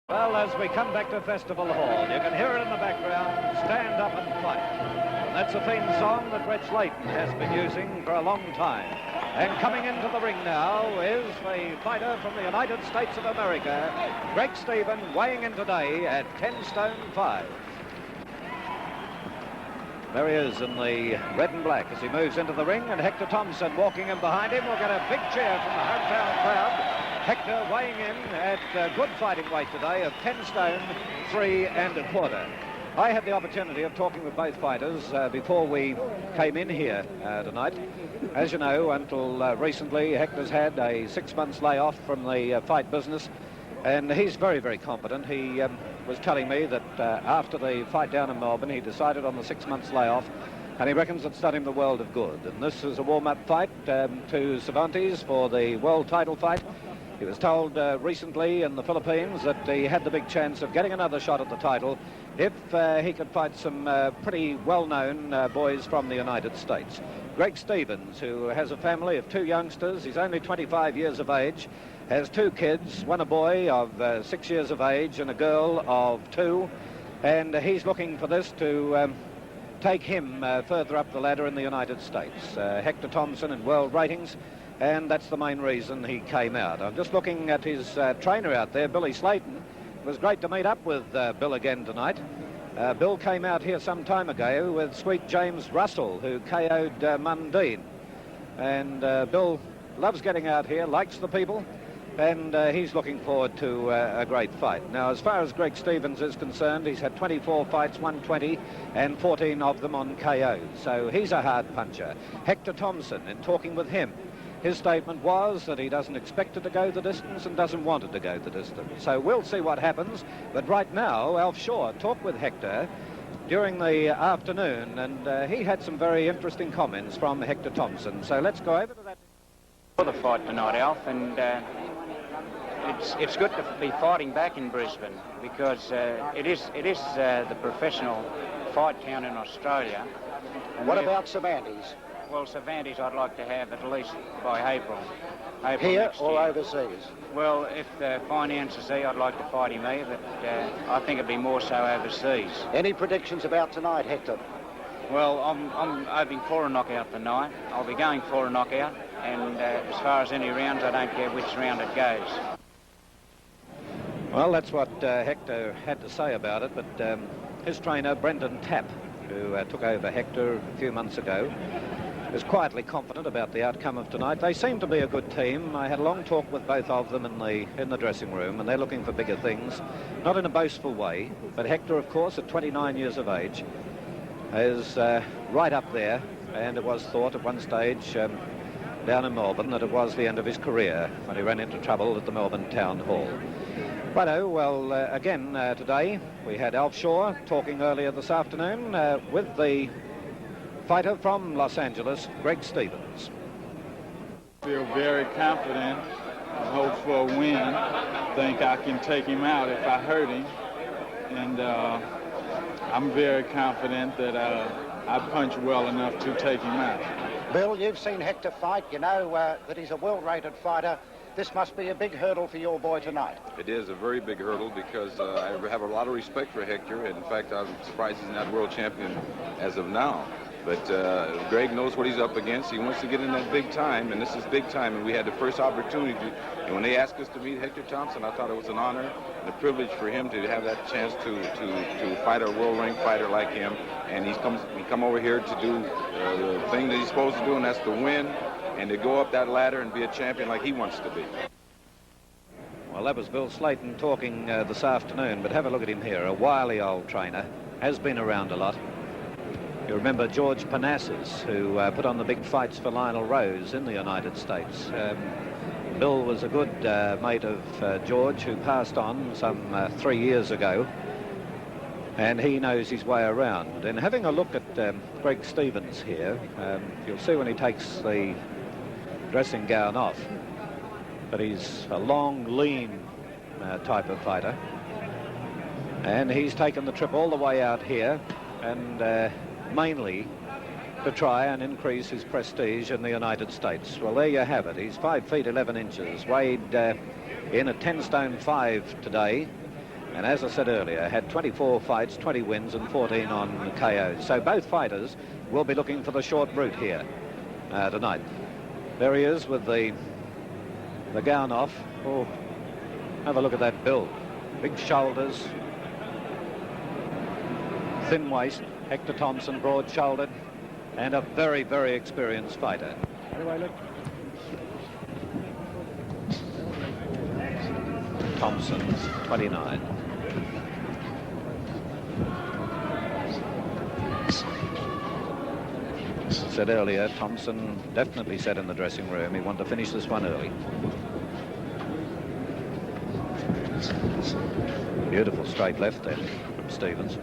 Well, as we come back to Festival Hall, you can hear it in the background, Stand Up and Fight. And that's a theme song that Reg Layton has been using for a long time. And coming into the ring now is the fighter from the United States of America, Greg Stevens, weighing in today at 10 stone 5. There he is in the red and black as he moves into the ring, and Hector Thompson walking in behind him. We'll get a big cheer from the hometown crowd. Hector weighing in at good fighting weight today of 10 stone 3 1/4. I had the opportunity of talking with both fighters before we came in here tonight. As you know, until recently, Hector's had a 6 months layoff from the fight business, and he's very, very competent. He was telling me that after the fight down in Melbourne, he decided on the 6 months layoff, and he reckons it's done him the world of good. And this is a warm-up fight to Cervantes for the world title fight. He was told recently in the Philippines that he had the big chance of getting another shot at the title if he could fight some pretty well-known boys from the United States. Greg Stevens, who has a family of 2 youngsters, he's only 25 years of age, has 2 kids, one a boy of 6 years of age and a girl of 2, and he's looking for this to take him further up the ladder in the United States. Hector Thompson in world ratings, and that's the main reason he came out. I'm just looking at his trainer out there, Billy Slayton. It was great to meet up with Bill again tonight. Bill came out here some time ago with sweet James Russell, who KO'd Mundine. And Bill loves getting out here, likes the people, and he's looking forward to a great fight. Now, as far as Greg Stevens is concerned, he's had 24 fights, 120, and 14 of them on KOs. So he's a hard puncher. Hector Thompson, in talking with him, his statement was that he doesn't expect it to go the distance and doesn't want it to go the distance. So we'll see what happens. But right now, Alf Shaw talked with Hector during the afternoon, and he had some very interesting comments from Hector Thompson. So let's go over to that. For the fight tonight, Alf, and it's good to be fighting back in Brisbane because it is the professional fight town in Australia. And what about Cervantes? Well, Cervantes I'd like to have at least by April Here next or year. overseas? Well, if the finances I'd like to fight him here, but I think it'd be more so overseas. Any predictions about tonight, Hector? Well, I'm hoping for a knockout tonight. I'll be going for a knockout, and as far as any rounds, I don't care which round it goes. Well, that's what Hector had to say about it, but his trainer, Brendan Tapp, who took over Hector a few months ago, is quietly confident about the outcome of tonight. They seem to be a good team. I had a long talk with both of them in the dressing room, and they're looking for bigger things, not in a boastful way, but Hector, of course, at 29 years of age, is right up there, and it was thought at one stage down in Melbourne that it was the end of his career when he ran into trouble at the Melbourne Town Hall. Righto, well, again today we had Alf Shaw talking earlier this afternoon with the fighter from Los Angeles, Greg Stevens. Feel very confident, hope for a win. Think I can take him out if I hurt him. And I'm very confident that I punch well enough to take him out. Bill, you've seen Hector fight. You know that he's a world-rated fighter. This must be a big hurdle for your boy tonight. It is a very big hurdle because I have a lot of respect for Hector. In fact, I'm surprised he's not world champion as of now. But Greg knows what he's up against. He wants to get in that big time, and this is big time. And we had the first opportunity. And when they asked us to meet Hector Thompson, I thought it was an honor and a privilege for him to have that chance to fight a world-ranked fighter like him. And he come over here to do the thing that he's supposed to do, and that's to win and to go up that ladder and be a champion like he wants to be. Well, that was Bill Slayton talking this afternoon, but have a look at him here, a wily old trainer, has been around a lot. You remember George Panassis, who put on the big fights for Lionel Rose in the United States. Bill was a good mate of George, who passed on some 3 years ago, and he knows his way around. And having a look at Greg Stevens here, you'll see when he takes the dressing gown off, but he's a long, lean type of fighter, and he's taken the trip all the way out here, and mainly to try and increase his prestige in the United States. Well, there you have it. He's 5 feet 11 inches, weighed in at 10 stone 5 today, And as I said earlier, had 24 fights, 20 wins and 14 on KOs. So both fighters will be looking for the short route here tonight. There he is with the gown off. Oh, have a look at that build. Big shoulders, thin waist. Hector Thompson, broad-shouldered, and a very, very experienced fighter. Anyway, look. Thompson's 29. Said earlier, Thompson definitely said in the dressing room he wanted to finish this one early. Beautiful straight left there from Stevens.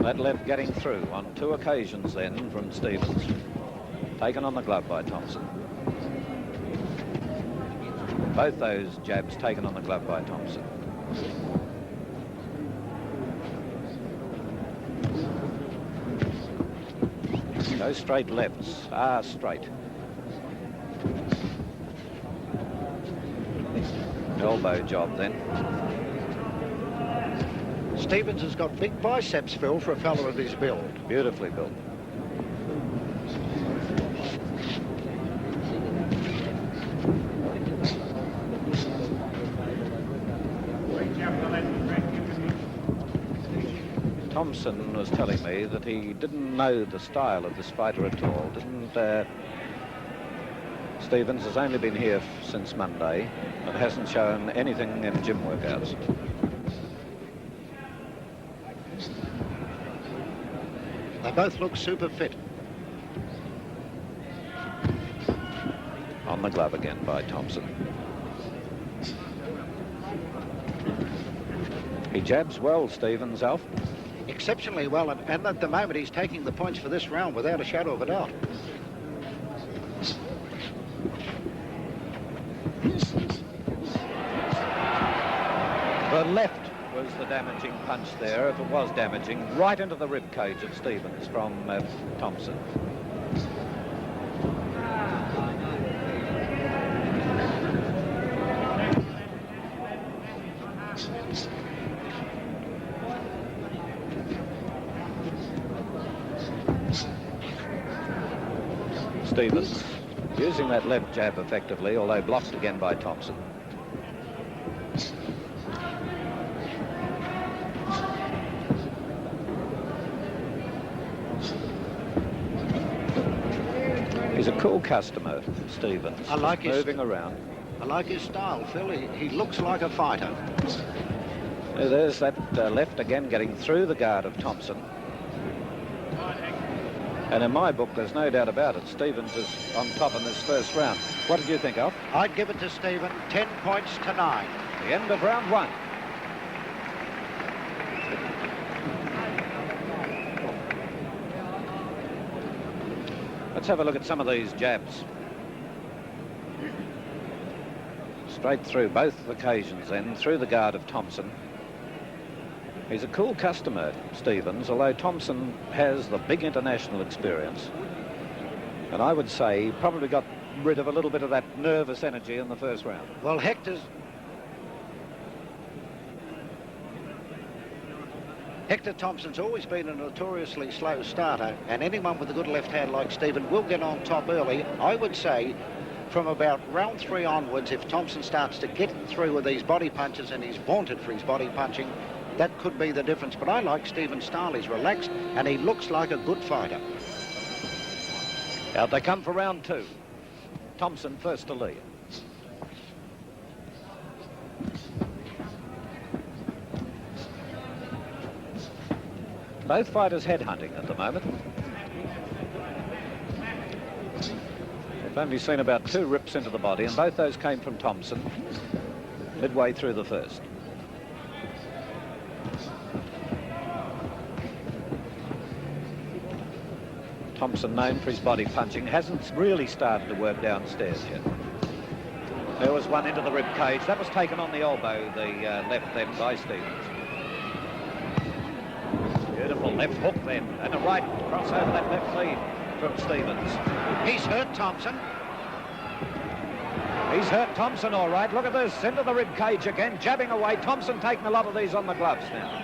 That left getting through on 2 occasions then from Stevens. Taken on the glove by Thompson. Both those jabs taken on the glove by Thompson. Those straight lefts are straight. Elbow job then. Stevens has got big biceps, Phil, for a fellow of his build. Beautifully built. Thompson was telling me that he didn't know the style of this fighter at all. Stevens has only been here since Monday and hasn't shown anything in gym workouts. They both look super fit. On the glove again by Thompson. He jabs well, Stevens, Alf. Exceptionally well, and at the moment he's taking the points for this round without a shadow of a doubt. The left was the damaging punch there, if it was damaging, right into the rib cage of Stevens from Thompson. Stevens using that left jab effectively, although blocked again by Thompson. He's a cool customer, Stevens. I like his moving around. I like his style, Phil. He looks like a fighter. There's that left again getting through the guard of Thompson. And in my book, there's no doubt about it. Stevens is on top in this first round. What did you think, Alf? I'd give it to Stevens, 10 points to 9. The end of round 1. Let's have a look at some of these jabs. Straight through both occasions then, through the guard of Thompson. He's a cool customer, Stevens, although Thompson has the big international experience. And I would say he probably got rid of a little bit of that nervous energy in the first round. Well, Hector Thompson's always been a notoriously slow starter, and anyone with a good left hand like Stevens will get on top early. I would say from about round 3 onwards, if Thompson starts to get through with these body punches, and he's vaunted for his body punching, that could be the difference. But I like Stevens' style. He's relaxed and he looks like a good fighter. Out they come for round 2. Thompson first to lead. Both fighters headhunting at the moment. We've only seen about 2 rips into the body, and both those came from Thompson midway through the first. Thompson, known for his body punching, hasn't really started to work downstairs yet. There was one into the rib cage. That was taken on the elbow, the left then by Stevens. Left hook then, and a right cross over that left lead from Stevens. He's hurt Thompson. He's hurt Thompson all right. Look at this, into the rib cage again, jabbing away. Thompson taking a lot of these on the gloves now.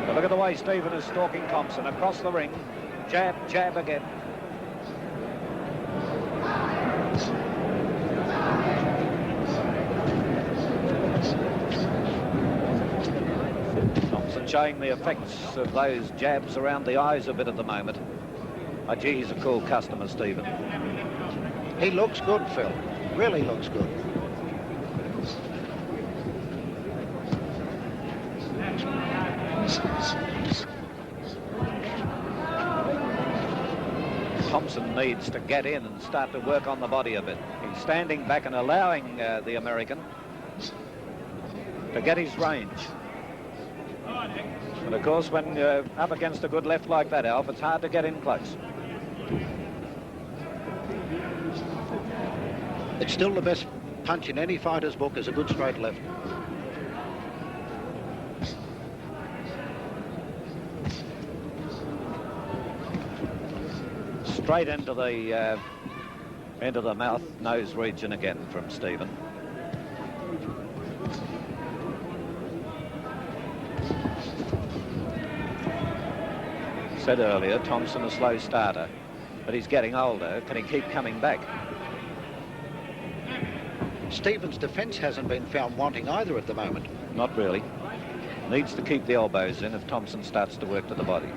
But look at the way Stephen is stalking Thompson across the ring. Jab, jab again. Thompson showing the effects of those jabs around the eyes a bit at the moment. Oh, gee, he's a cool customer, Stephen. He looks good, Phil. Really looks good. Thompson needs to get in and start to work on the body a bit. He's standing back and allowing the American to get his range. But of course, when you're up against a good left like that, Alf, it's hard to get in close. It's still the best punch in any fighter's book is a good straight left. Straight into the mouth, nose region again from Stephen. Said earlier, Thompson a slow starter, but he's getting older. Can he keep coming back? Stevens' defence hasn't been found wanting either at the moment. Not really. Needs to keep the elbows in if Thompson starts to work to the body.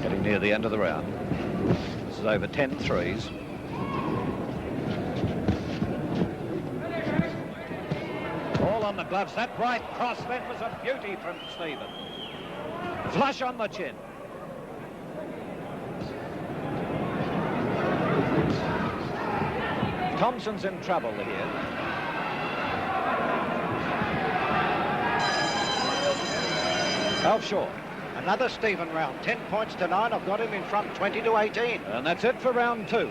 Getting near the end of the round. This is over 10 threes. All on the gloves. That right cross then was a beauty from Stephen. Flush on the chin. Thompson's in trouble here. Alf Shaw. Another Stephen round, 10 points to 9. I've got him in front, 20-18. And that's it for round 2.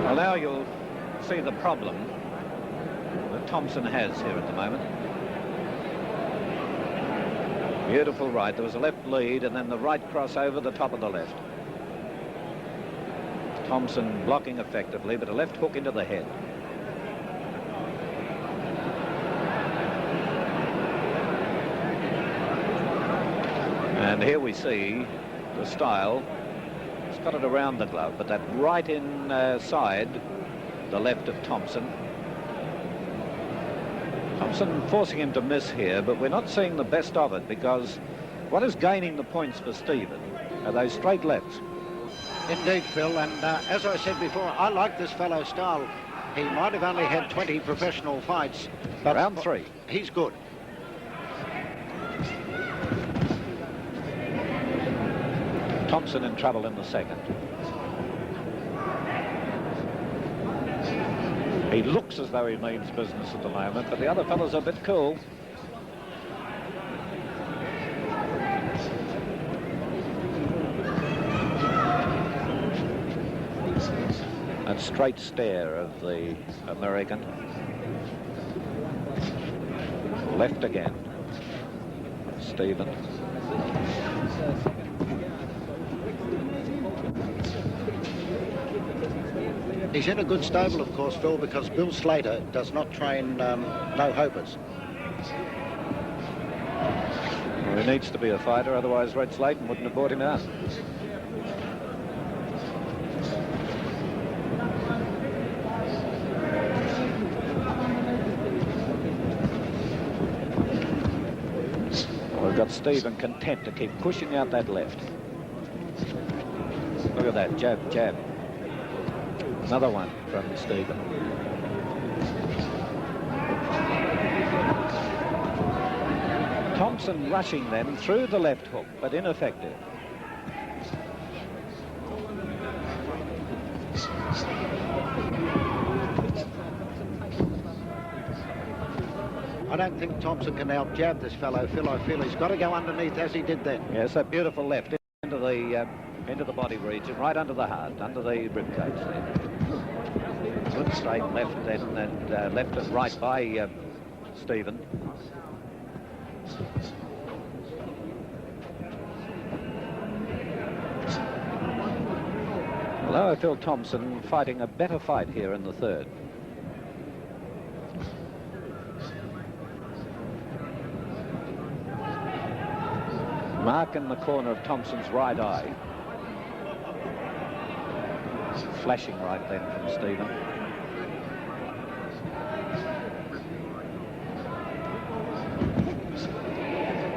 Well, now you'll see the problem that Thompson has here at the moment. Beautiful right. There was a left lead and then the right cross over the top of the left. Thompson blocking effectively, but a left hook into the head. And here we see the style. It's got it around the glove, but that right inside the left of Thompson. Thompson forcing him to miss here, but we're not seeing the best of it because what is gaining the points for Stephen are those straight lefts. Indeed, Phil, and as I said before, I like this fellow's style. He might have only had 20 professional fights, but round 3. He's good. Thompson in trouble in the second. He looks as though he means business at the moment, but the other fella's a bit cool. That straight stare of the American. Left again. Stephen. He's in a good stable, of course, Phil, because Bill Slater does not train no-hopers. Well, he needs to be a fighter, otherwise Red Slayton wouldn't have bought him out. Well, we've got Stephen content to keep pushing out that left. Look at that, jab, jab. Another one from Stephen. Thompson rushing them through the left hook, but ineffective. I don't think Thompson can out-jab this fellow, Phil. I feel he's got to go underneath as he did then. Yes, that beautiful left into the body region, right under the heart, under the rib cage there. Good straight left then, and left and right by Stephen. Although I feel Thompson fighting a better fight here in the third. Mark in the corner of Thompson's right eye. Flashing right then from Stephen.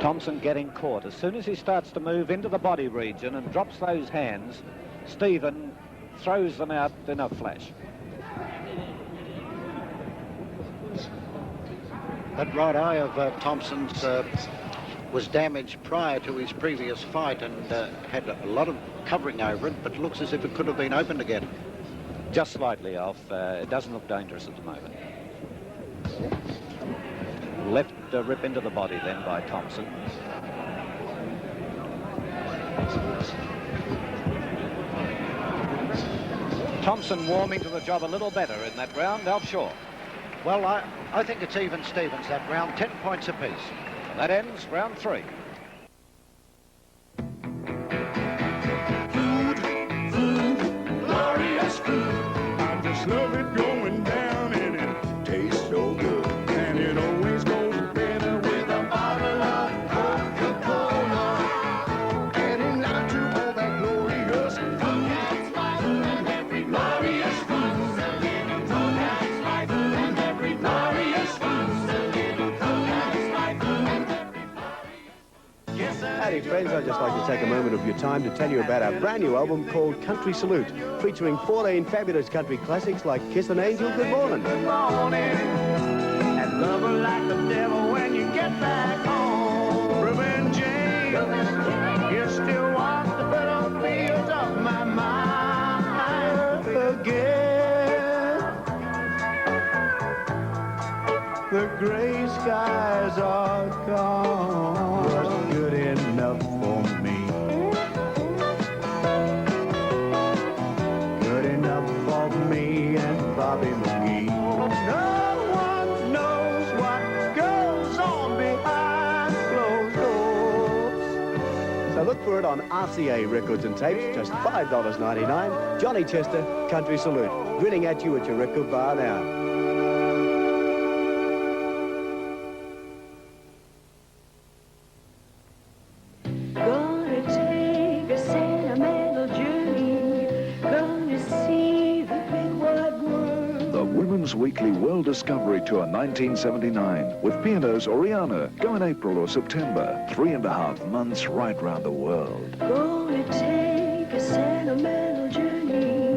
Thompson getting caught. As soon as he starts to move into the body region and drops those hands, Stephen throws them out in a flash. That right eye of Thompson's was damaged prior to his previous fight and had a lot of covering over it, but looks as if it could have been opened again. Just slightly off. It doesn't look dangerous at the moment. Left rip into the body then by Thompson. Thompson warming to the job a little better in that round, Altshaw. Well, I think it's even Stevens that round, 10 points apiece. That ends round 3. Glorious food. I just love it going down and it tastes so good. And it always goes better with a bottle of Coca-Cola. Adding out to all that glorious food. Every glorious food. That's my food. Every glorious food. Howdy friends, I'd just like to take a moment of your time to tell you about our brand new album called Country Salute, featuring 14 fabulous country classics like Kiss an Angel, Good Morning. Good morning. And love her like the devil when you get back home. Reuben James, you still walk the battlefields of my mind again. The gray skies are gone. Was good enough for me. Good enough for me and Bobby McGee. No one knows what goes on behind closed doors. So look for it on RCA Records and Tapes, just $5.99. Johnny Chester, Country Salute, grinning at you at your record bar now. Weekly World Discovery Tour 1979 with pianos Oriana. Go in April or September. 3.5 months right round the world.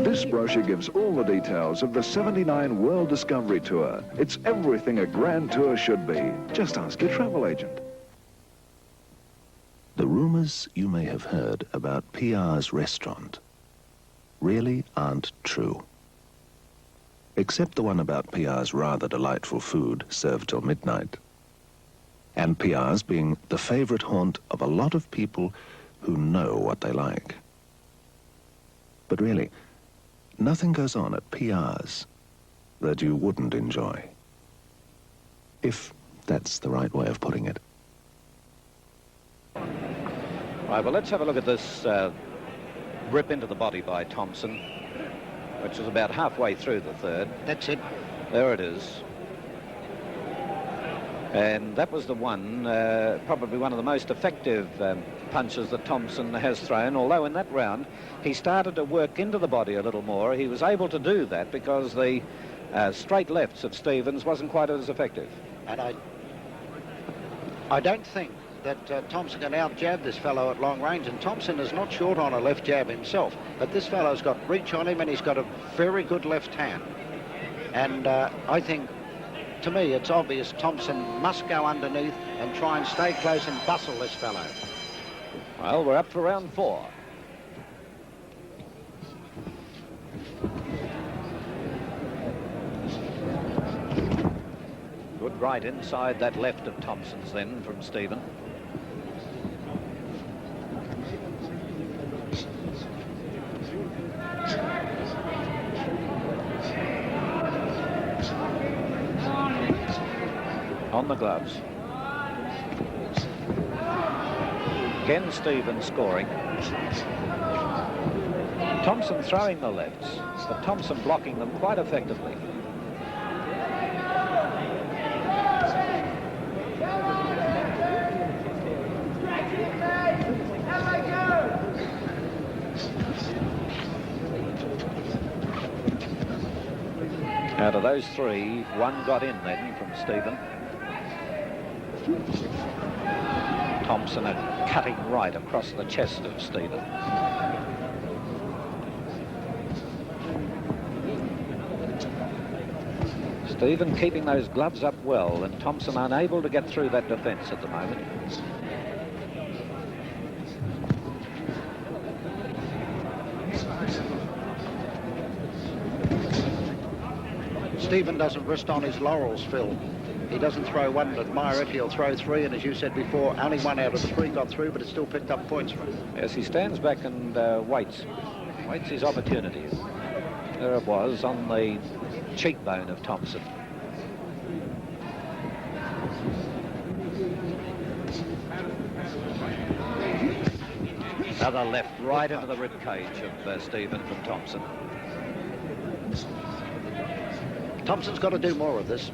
This brochure gives all the details of the 79 World Discovery Tour. It's everything a grand tour should be. Just ask your travel agent. The rumors you may have heard about PR's restaurant really aren't true. Except the one about PR's rather delightful food served till midnight. And PR's being the favorite haunt of a lot of people who know what they like. But really, nothing goes on at PR's that you wouldn't enjoy. If that's the right way of putting it. Right, well, let's have a look at this rip into the body by Thompson, which is about halfway through the third. That's it. There it is. And that was the one, probably one of the most effective punches that Thompson has thrown, although in that round he started to work into the body a little more. He was able to do that because the straight lefts of Stevens wasn't quite as effective. And I don't think that Thompson can out-jab this fellow at long range, and Thompson is not short on a left jab himself, but this fellow's got reach on him and he's got a very good left hand. And I think, to me, it's obvious Thompson must go underneath and try and stay close and bustle this fellow. Well, we're up for round 4. Good right inside that left of Thompson's then from Stephen. On the gloves. Again, Stephen scoring. Thompson throwing the lefts, but Thompson blocking them quite effectively. Out of those three, one got in then from Stephen. Thompson a cutting right across the chest of Stephen. Stephen keeping those gloves up well, and Thompson unable to get through that defence at the moment. Stephen doesn't rest on his laurels, Phil. He doesn't throw one and admire it. He'll throw three, and as you said before, only one out of the three got through, but it still picked up points for him. Yes, he stands back and waits his opportunity. There it was on the cheekbone of Thompson. Another left right into the rib cage of Stephen from Thompson. Thompson's got to do more of this.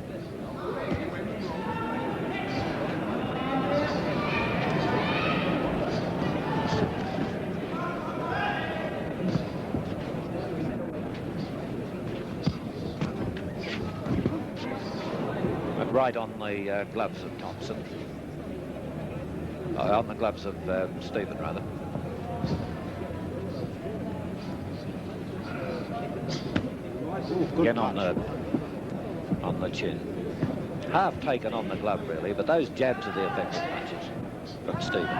But right on the gloves of Thompson. On the gloves of Stephen, rather. Again on the chin. Half taken on the glove, really, but those jabs are the effective punches from Stephen.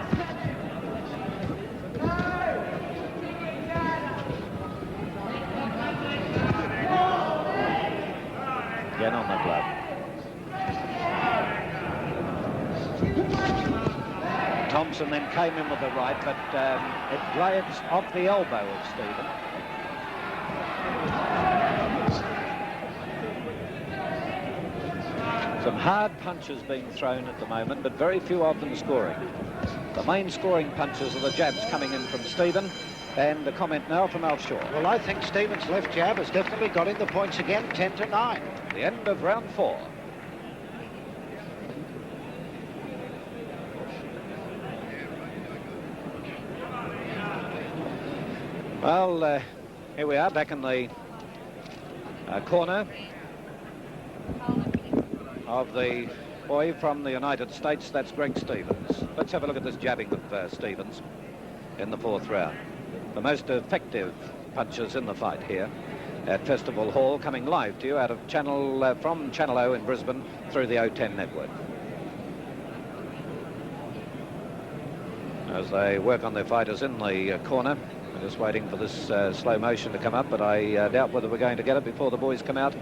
Again on the glove. Thompson then came in with the right, but it glides off the elbow of Stephen. Some hard punches being thrown at the moment, but very few of them scoring. The main scoring punches are the jabs coming in from Stephen, and the comment now from Al Shaw. Well, I think Stephen's left jab has definitely got in the points again, 10-9. The end of round 4. Well, here we are back in the corner of the boy from the United States. That's Greg Stevens. Let's have a look at this jabbing of Stevens in the 4th round. The most effective punches in the fight here at Festival Hall, coming live to you out of from Channel O in Brisbane through the O10 network. As they work on their fighters in the corner, we're just waiting for this slow motion to come up, but I doubt whether we're going to get it before the boys come out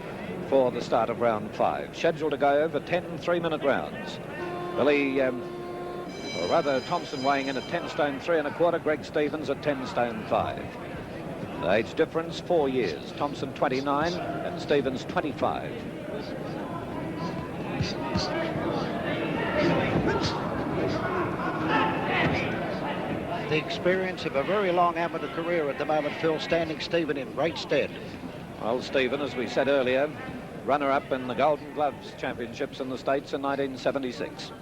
for the start of round 5. Scheduled to go over 10 3-minute rounds. Billy, or rather Thompson weighing in at 10 stone 3 1/4, Greg Stevens at 10 stone 5. The age difference 4 years. Thompson 29 and Stevens 25. The experience of a very long amateur career at the moment, Phil, standing Stephen in great stead. Well, Stephen, as we said earlier, runner-up in the Golden Gloves Championships in the States in 1976.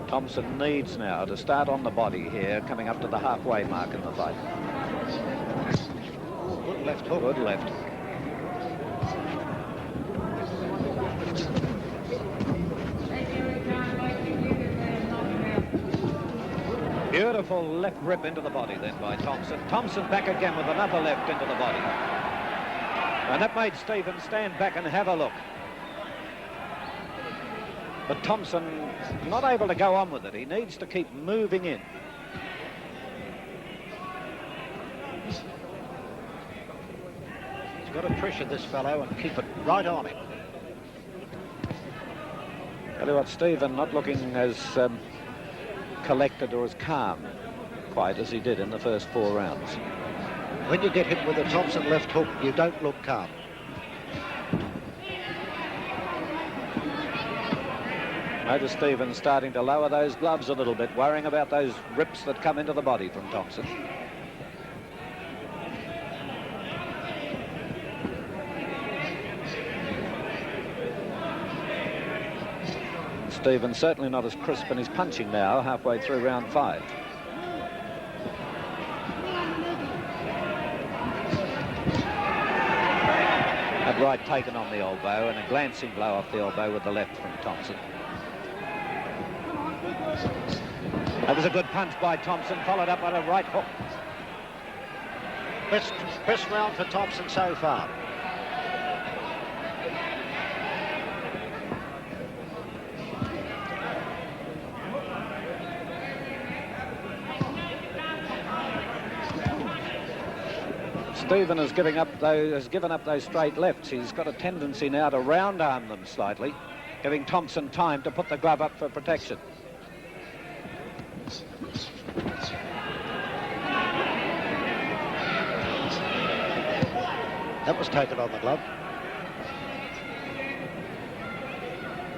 Thompson needs now to start on the body here, coming up to the halfway mark in the fight. Good left hook. Good left. Beautiful left rip into the body then by Thompson. Thompson back again with another left into the body. And that made Stephen stand back and have a look. But Thompson not able to go on with it. He needs to keep moving in. got to pressure this fellow and keep it right on him. Tell you what, Stephen not looking as collected or as calm quite as he did in the first 4 rounds. When you get hit with a Thompson left hook, you don't look calm. Notice Stephen starting to lower those gloves a little bit, worrying about those rips that come into the body from Thompson. Stephen certainly not as crisp in his punching now, halfway through round 5. That right taken on the elbow and a glancing blow off the elbow with the left from Thompson. That was a good punch by Thompson, followed up by a right hook. Best round for Thompson so far. Stephen has given up those straight lefts. He's got a tendency now to round arm them slightly, giving Thompson time to put the glove up for protection. That was taken on the glove.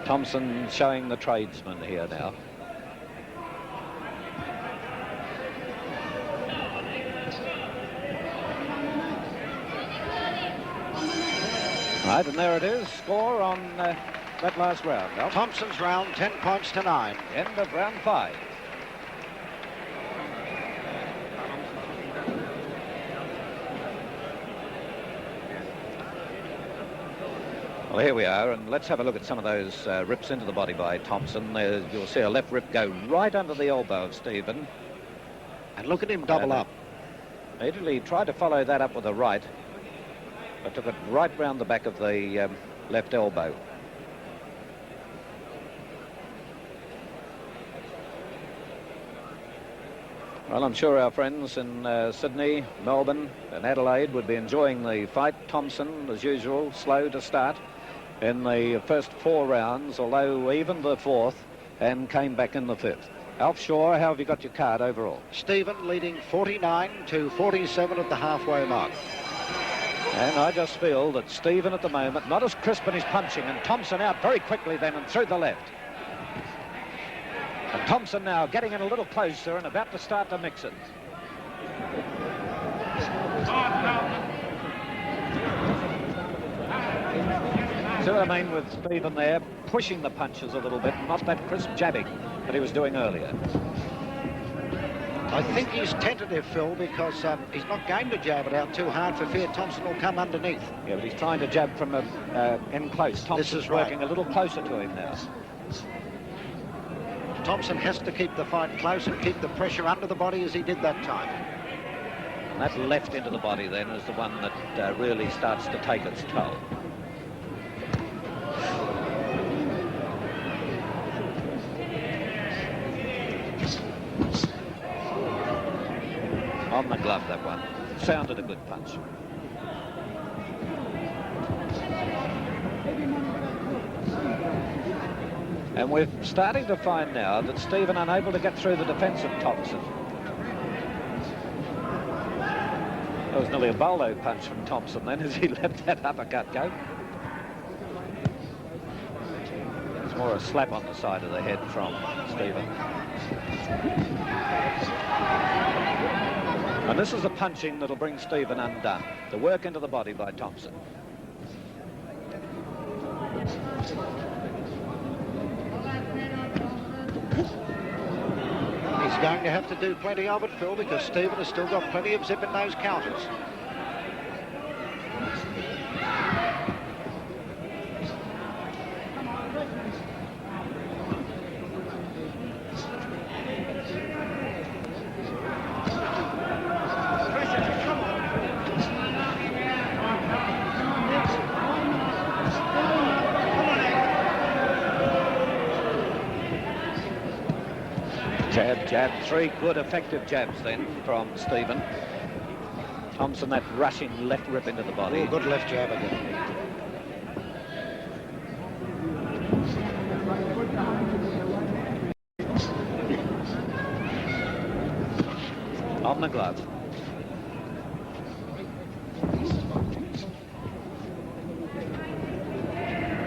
Thompson showing the tradesman here now. Right, and there it is. Score on that last round. Well, Thompson's round, 10 points to 9. end of round 5. Well, here we are, and let's have a look at some of those rips into the body by Thompson. You'll see a left rip go right under the elbow of Stephen. And look at him double up. Immediately tried to follow that up with a right, but took it right round the back of the left elbow. Well, I'm sure our friends in Sydney, Melbourne and Adelaide would be enjoying the fight. Thompson, as usual, slow to start in the first 4 rounds, although even the 4th, and came back in the 5th. Alf Shaw, how have you got your card overall? Stephen leading 49 to 47 at the halfway mark. And I just feel that Stephen at the moment, not as crisp in his punching, and Thompson out very quickly then and through the left. And Thompson now getting in a little closer and about to start to mix it. See what I mean with Stephen there, pushing the punches a little bit, not that crisp jabbing that he was doing earlier. I think he's tentative, Phil, because he's not going to jab it out too hard for fear Thompson will come underneath. Yeah, but he's trying to jab from in close. Thompson's working a little closer to him now. Thompson has to keep the fight close and keep the pressure under the body as he did that time. And that left into the body then is the one that really starts to take its toll. On the glove, that one. Sounded a good punch. And we're starting to find now that Stephen unable to get through the defence of Thompson. That was nearly a bolo punch from Thompson then as he let that uppercut go. It's more a slap on the side of the head from Stephen. And this is the punching that'll bring Stephen undone. The work into the body by Thompson. He's going to have to do plenty of it, Phil, because Stephen has still got plenty of zip in those counters. Jab, jab, 3 good effective jabs then from Stephen. Thompson, that rushing left rip into the body. Oh, good left jab again. On the glove.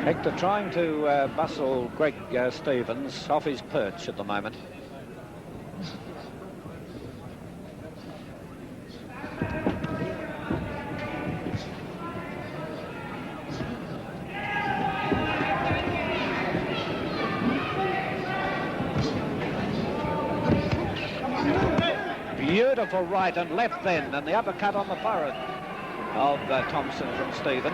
Hector trying to bustle Greg Stevens off his perch at the moment. Beautiful right and left then, and the uppercut on the forehead of Thompson from Stephen.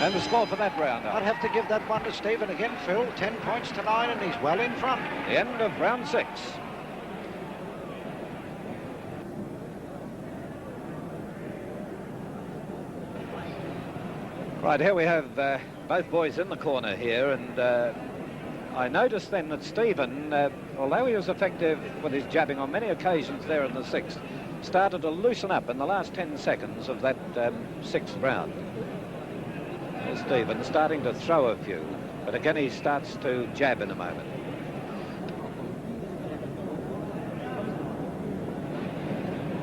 And the score for that round. I'd have to give that one to Stephen again, Phil. 10 points to 9, and he's well in front. The end of round 6. Right, here we have both boys in the corner here, and I noticed then that Stephen, although he was effective with his jabbing on many occasions there in the 6th, started to loosen up in the last 10 seconds of that 6th round. There's Stephen starting to throw a few, but again he starts to jab in a moment.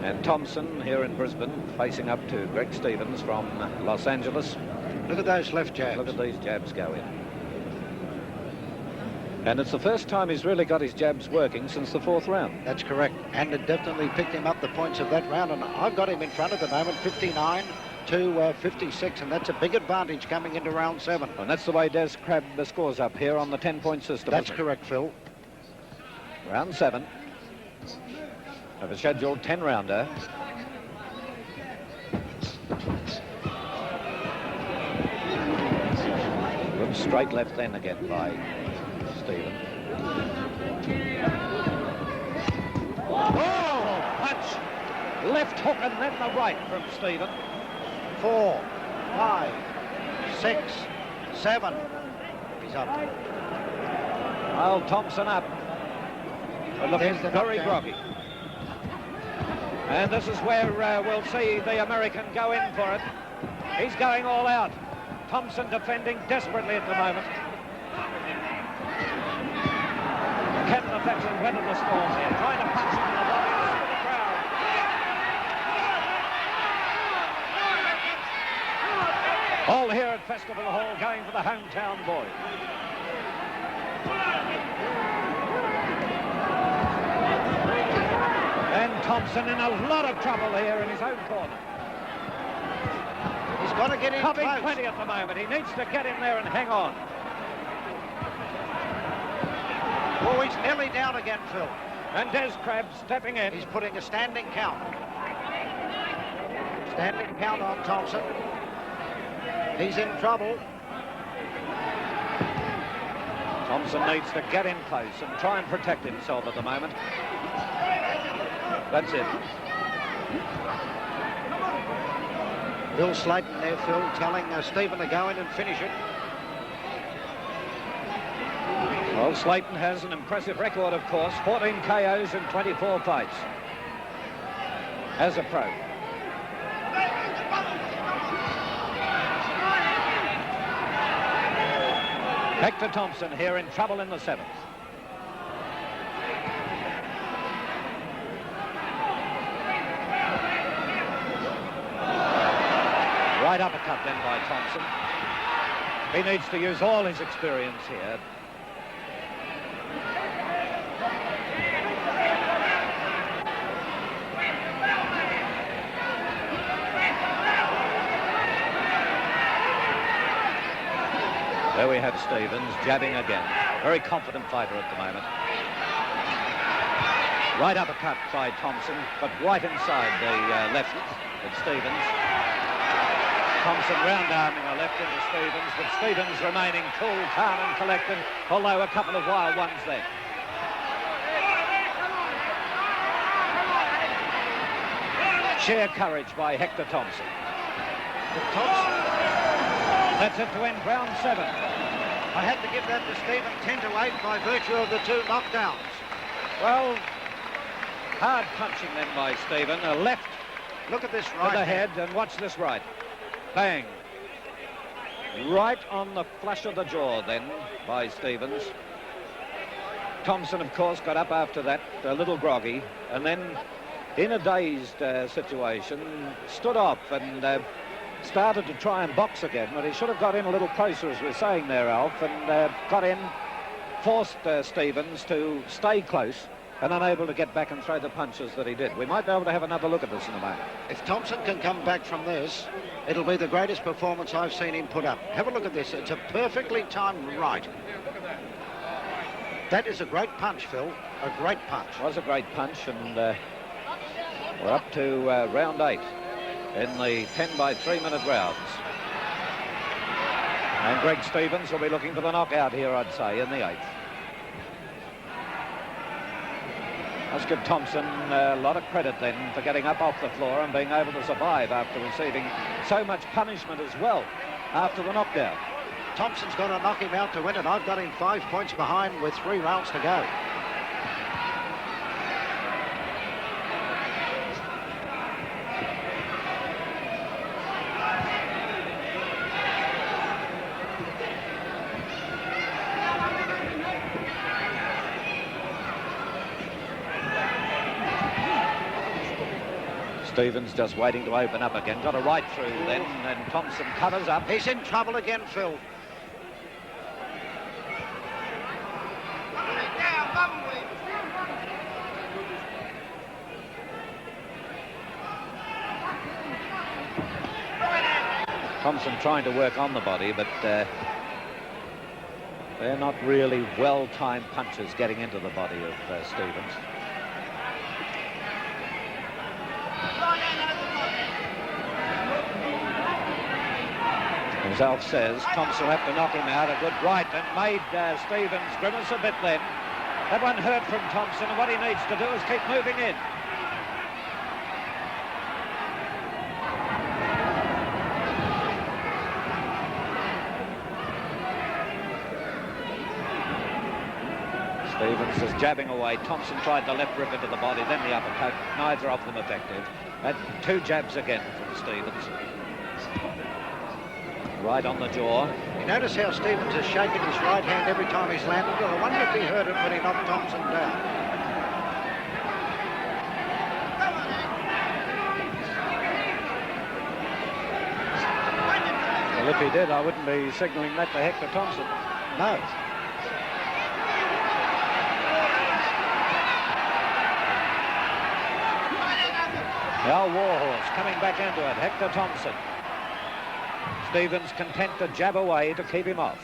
And Thompson here in Brisbane facing up to Greg Stevens from Los Angeles. Look at those left jabs. Look at these jabs go in. And it's the first time he's really got his jabs working since the 4th round. That's correct. And it definitely picked him up the points of that round. And I've got him in front at the moment, 59 to 56. And that's a big advantage coming into round 7. And that's the way Des Crabb scores up here on the 10-point system. That's correct, Phil. Round 7 of a scheduled 10-rounder. Good straight left then again by Stephen. Oh, punch! Left hook and then the right from Stephen. 4, 5, 6, 7. He's up. Well, Thompson up. But looking very groggy. And this is where we'll see the American go in for it. He's going all out. Thompson defending desperately at the moment. Can the veteran weather the storm here? Trying to punch him in the body with the crowd. All here at Festival Hall going for the hometown boy. And Thompson in a lot of trouble here in his own corner. He's got to get in Covering close. plenty at the moment. He needs to get in there and hang on. Oh, he's nearly down again, Phil. And Des Crabb stepping in. He's putting a standing count. Standing count on Thompson. He's in trouble. Thompson needs to get in close and try and protect himself at the moment. That's it. Bill Slayton there, Phil, telling Stephen to go in and finish it. Well, Slayton has an impressive record, of course. 14 KOs in 24 fights as a pro. Hector Thompson here in trouble in the 7th. Right uppercut then by Thompson. He needs to use all his experience here. There we have Stevens jabbing again. Very confident fighter at the moment. Right uppercut by Thompson, but right inside the left of Stevens. Thompson round-arming a left into Stevens, but Stevens remaining cool, calm and collected, although a couple of wild ones there. Sheer courage by Hector Thompson. That's it to end round 7. I had to give that to Stephen 10 to 8 by virtue of the 2 knockdowns. Well, hard punching then by Stephen. A left Look at this to right the head, and watch this right. Bang. Right on the flush of the jaw then by Stevens. Thompson, of course, got up after that, a little groggy, and then in a dazed situation, stood up and started to try and box again, but he should have got in a little closer, as we're saying there, Alf, and got in, forced Stevens to stay close and unable to get back and throw the punches that he did. We might be able to have another look at this in a moment. If Thompson can come back from this, it'll be the greatest performance I've seen him put up. Have a look at this. It's a perfectly timed right. That is a great punch, Phil. A great punch. It was a great punch, and we're up to round 8 in the 10 by 3 minute rounds. And Greg Stevens will be looking for the knockout here, I'd say, in the 8th. Let's give Thompson a lot of credit then for getting up off the floor and being able to survive after receiving so much punishment as well after the knockdown. Thompson's got to knock him out to win it. I've got him 5 points behind with 3 rounds to go. Stevens just waiting to open up again. Got a right through then, and Thompson covers up. He's in trouble again, Phil. Thompson trying to work on the body, but they're not really well-timed punches getting into the body of Stevens. As Alf says, Thompson will have to knock him out. A good right, and made Stevens grimace a bit then. That one hurt from Thompson, and what he needs to do is keep moving in. Stevens is jabbing away. Thompson tried the left rip into the body, then the uppercut. Neither of them effective. 2 jabs again from Stevens. Right on the jaw. You notice how Stevens is shaking his right hand every time he's landed? Well, I wonder if he heard it when he knocked Thompson down. Well, if he did, I wouldn't be signalling that to Hector Thompson. No. Now Warhorse coming back into it. Hector Thompson. Stevens content to jab away to keep him off.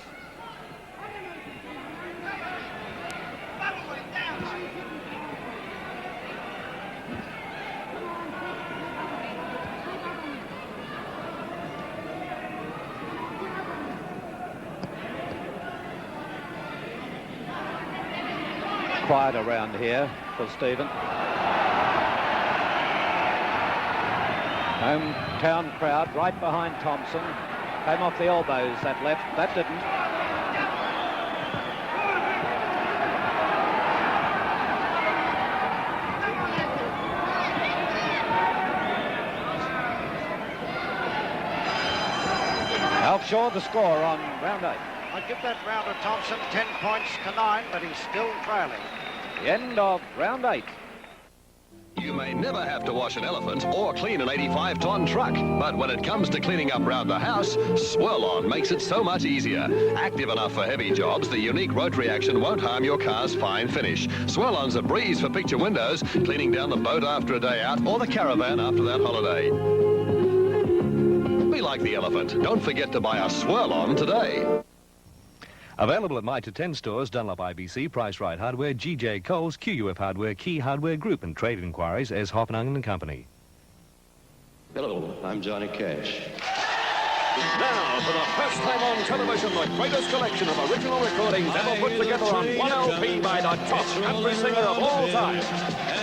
Quiet around here for Stevens. Hometown crowd right behind Thompson. Came off the elbows, that left. That didn't. Alf Shaw, the score on round 8. I'd give that round to Thompson 10 points to 9, but he's still trailing. The end of round 8. You may never have to wash an elephant or clean an 85-ton truck, but when it comes to cleaning up around the house, Swirl-On makes it so much easier. Active enough for heavy jobs, the unique rotary action won't harm your car's fine finish. Swirl-On's a breeze for picture windows, cleaning down the boat after a day out, or the caravan after that holiday. Be like the elephant. Don't forget to buy a Swirl-On today. Available at My to 10 stores, Dunlop IBC, Price Right Hardware, GJ Coles, QUF Hardware, Key Hardware Group, and trade inquiries as Hoffenhagen and Company. Hello, I'm Johnny Cash. Now, for the first time on television, the greatest collection of original recordings ever put together on one LP by the top country singer of all time.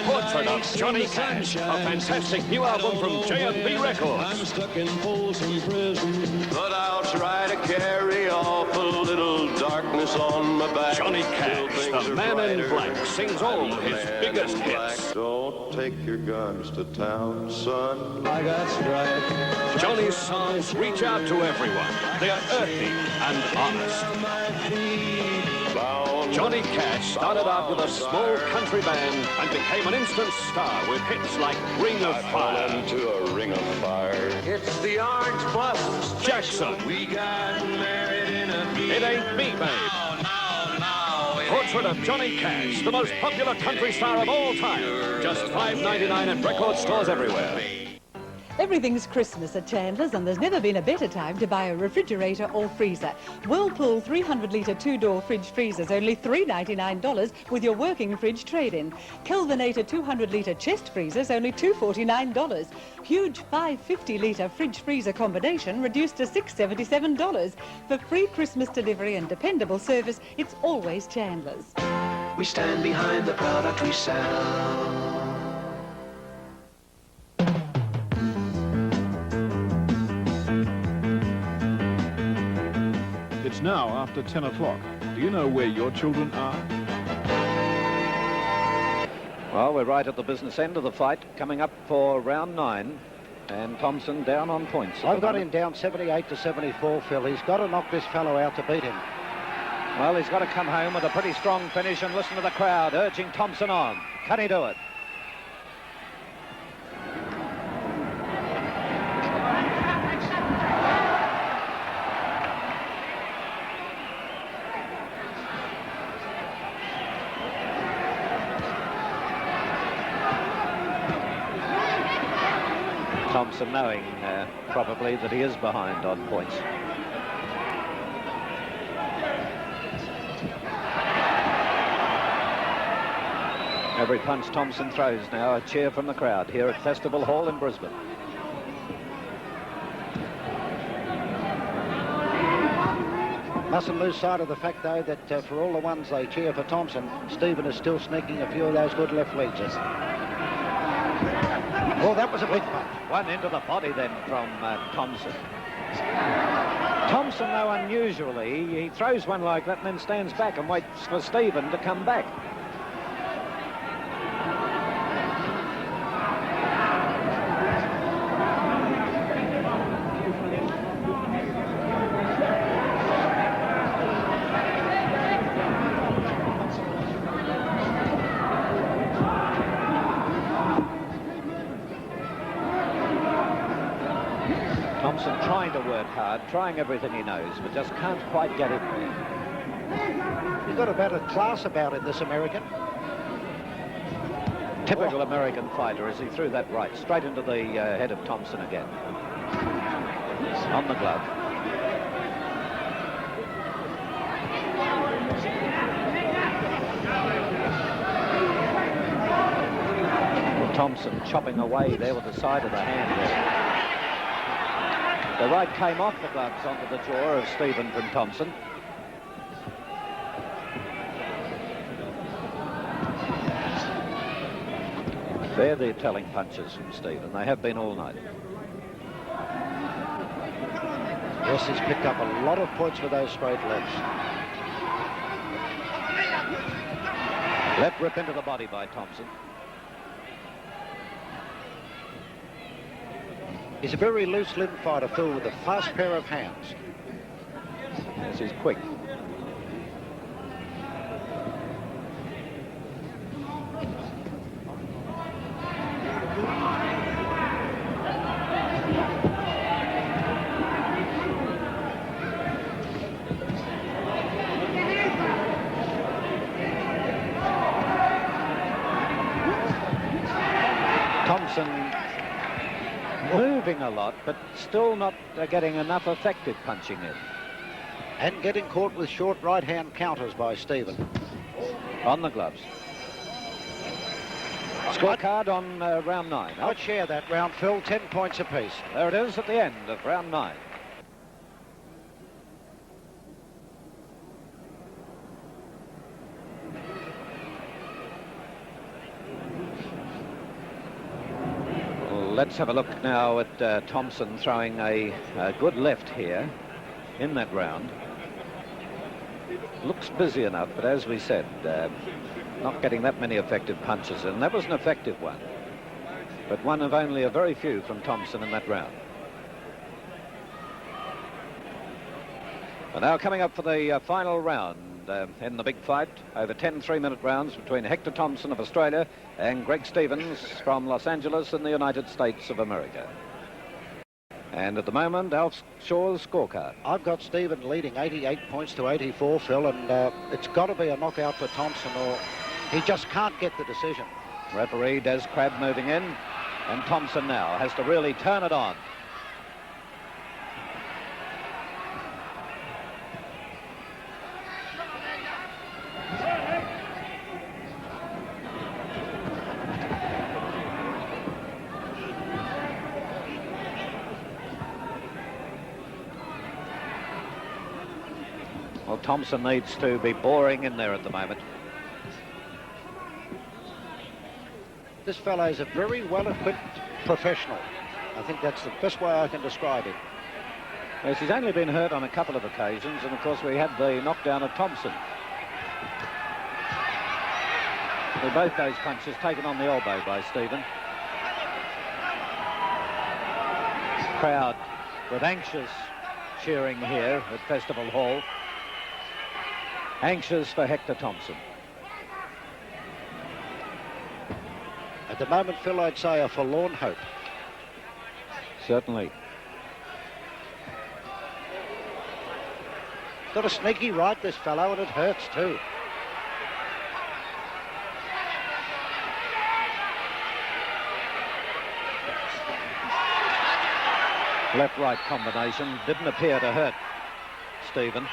Portrait of Johnny Cash, a fantastic new album from J&B Records. I'm stuck in Folsom Prison, but I'll try to carry off a little darkness on my back. Johnny Cash, the man in black, sings all his biggest hits. Don't take your guns to town, son. I got stripes. Johnny's songs reach out to everyone. They are earthy and honest. Johnny Cash started out with a small country band and became an instant star with hits like Ring of Fire. Into a ring of fire. It's the Orange Blossoms Jackson. We got married in a It Ain't Me, Babe. Portrait of Johnny Cash, the most popular country star of all time. Just $5.99 at record stores everywhere. Everything's Christmas at Chandler's, and there's never been a better time to buy a refrigerator or freezer. Whirlpool 300-litre two-door fridge freezers, only $3.99 with your working fridge trade-in. Kelvinator 200-litre chest freezers, only $249. Huge 550-litre fridge freezer combination, reduced to $677. For free Christmas delivery and dependable service, it's always Chandler's. We stand behind the product we sell. It's now after 10 o'clock. Do you know where your children are? Well, we're right at the business end of the fight, coming up for round 9. And Thompson down on points. I've got him down 78 to 74, Phil. He's got to knock this fellow out to beat him. Well, he's got to come home with a pretty strong finish, and listen to the crowd urging Thompson on. Can he do it? Thompson knowing probably that he is behind on points. Every punch Thompson throws now, a cheer from the crowd here at Festival Hall in Brisbane. Mustn't lose sight of the fact, though, that for all the ones they cheer for Thompson, Stephen is still sneaking a few of those good left legs. Oh, that was a big punch. One into the body then from Thompson. Thompson, though, unusually, he throws one like that and then stands back and waits for Stephen to come back. Thompson trying to work hard, trying everything he knows, but just can't quite get it there. He's got a better class about it, this American. Typical American fighter as he threw that right straight into the head of Thompson again. On the glove. Well, Thompson chopping away there with the side of the hand there. The right came off the gloves onto the jaw of Stephen from Thompson. They're the telling punches from Stephen. They have been all night. Yes, he's picked up a lot of points with those straight lefts. Left rip into the body by Thompson. He's a very loose limb fighter, Phil, with a fast pair of hands. Yes, he's quick. Thompson moving a lot, but still not getting enough effective punching in. And getting caught with short right-hand counters by Stephen. On the gloves. Scorecard on round 9. I'd share that round, Phil. 10 points apiece. There it is at the end of round 9. Let's have a look now at Thompson throwing a good left here in that round. Looks busy enough, but as we said, not getting that many effective punches in. That was an effective one, but one of only a very few from Thompson in that round. And now coming up for the final round in the big fight, over 10 3-minute rounds between Hector Thompson of Australia and Greg Stevens from Los Angeles in the United States of America. And at the moment, Alf Shaw's scorecard. I've got Stephen leading 88 points to 84, Phil, and it's got to be a knockout for Thompson or he just can't get the decision. Referee Des Crabb moving in, and Thompson now has to really turn it on. Well, Thompson needs to be boring in there at the moment. This fellow is a very well-equipped professional. I think that's the best way I can describe him. Yes, he's only been hurt on a couple of occasions, and of course we had the knockdown of Thompson. With both those punches taken on the elbow by Stephen. Crowd with anxious cheering here at Festival Hall. Anxious for Hector Thompson. At the moment, Phil, I'd say a forlorn hope. Certainly. Got a sneaky right, this fellow, and it hurts too. Left-right combination didn't appear to hurt Stephen.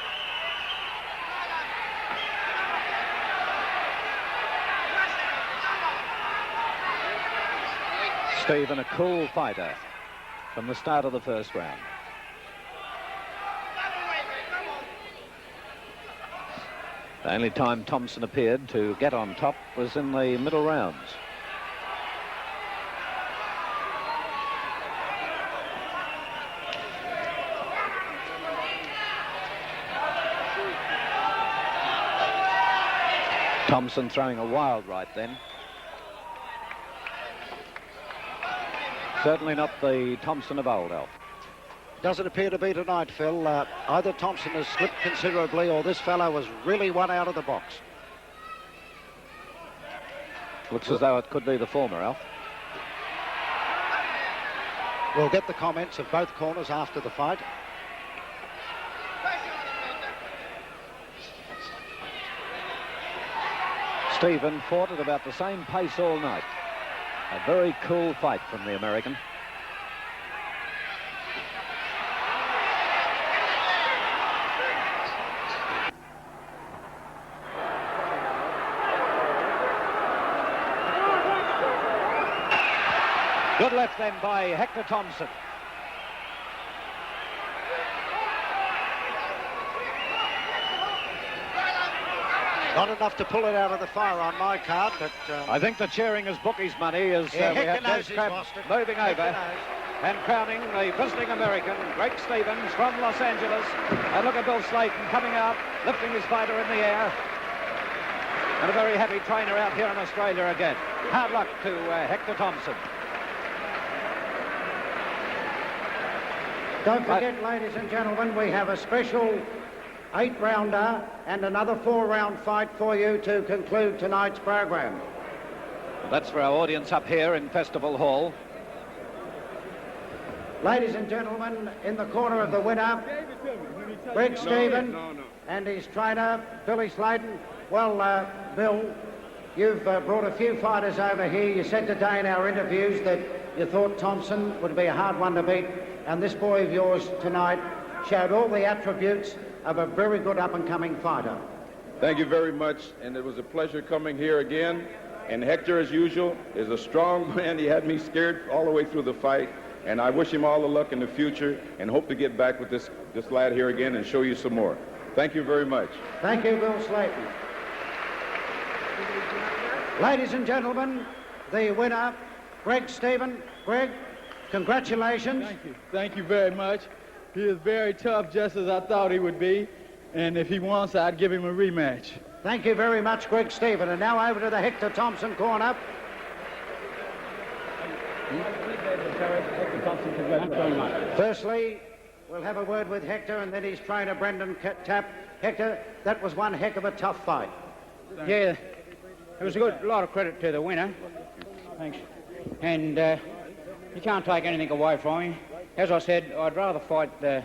Stephen, a cool fighter from the start of the first round. The only time Thompson appeared to get on top was in the middle rounds. Thompson throwing a wild right then. Certainly not the Thompson of old, Alf. Doesn't appear to be tonight, Phil. Either Thompson has slipped considerably or this fellow was really one out of the box. Looks as though it could be the former, Alf. We'll get the comments of both corners after the fight. Stephen fought at about the same pace all night. A very cool fight from the American. Good left then by Hector Thompson. Not enough to pull it out of the fire on my card, but... I think the cheering is bookies' money as we have Des Crabb moving over and crowning the visiting American, Greg Stevens from Los Angeles. And look at Bill Slayton coming out, lifting his fighter in the air. And a very happy trainer out here in Australia again. Hard luck to Hector Thompson. Don't forget, ladies and gentlemen, we have a special 8-rounder and another 4-round fight for you to conclude tonight's program. That's for our audience up here in Festival Hall. Ladies and gentlemen, in the corner of the winner, Greg Stevens and his trainer, Billy Slayton. Well, Bill, you've brought a few fighters over here. You said today in our interviews that you thought Thompson would be a hard one to beat, and this boy of yours tonight showed all the attributes of a very good up-and-coming fighter. Thank you very much, and it was a pleasure coming here again. And Hector, as usual, is a strong man. He had me scared all the way through the fight, and I wish him all the luck in the future and hope to get back with this lad here again and show you some more. Thank you very much. Thank you, Bill Slayton. Ladies and gentlemen, the winner, Greg Stevens. Greg, Congratulations. Thank you. Thank you very much. He is very tough, just as I thought he would be. And if he wants, I'd give him a rematch. Thank you very much, Greg Stephen. And now over to the Hector Thompson corner. Firstly, we'll have a word with Hector and then his trainer, Brendan Tapp. Hector, that was one heck of a tough fight. Yeah, it was a lot of credit to the winner. Thanks. And you can't take anything away from him. As I said, I'd rather fight the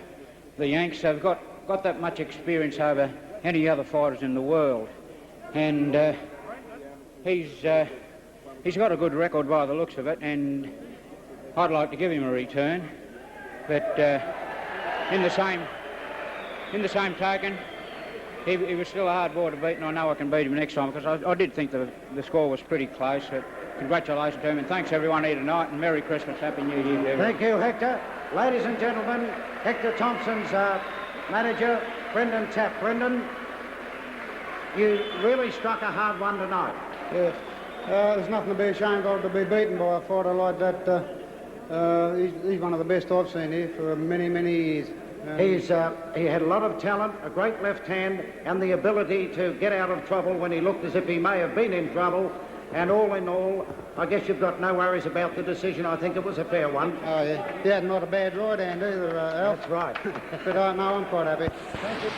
Yanks. They've got that much experience over any other fighters in the world. And he's got a good record by the looks of it, and I'd like to give him a return. But in the same token, he was still a hard boy to beat, and I know I can beat him next time, because I did think the score was pretty close. But congratulations to him, and thanks everyone here tonight, and Merry Christmas, Happy New Year to everyone. Thank you, Hector. Ladies and gentlemen, Hector Thompson's manager, Brendan Tapp. Brendan, you really struck a hard one tonight. Yes. There's nothing to be ashamed of to be beaten by a fighter like that. He's one of the best I've seen here for many, many years. He had a lot of talent, a great left hand, and the ability to get out of trouble when he looked as if he may have been in trouble. And all in all, I guess you've got no worries about the decision. I think it was a fair one. Oh, yeah. He had not a bad right hand either, Alf. That's right. But no, I'm quite happy. Thank you.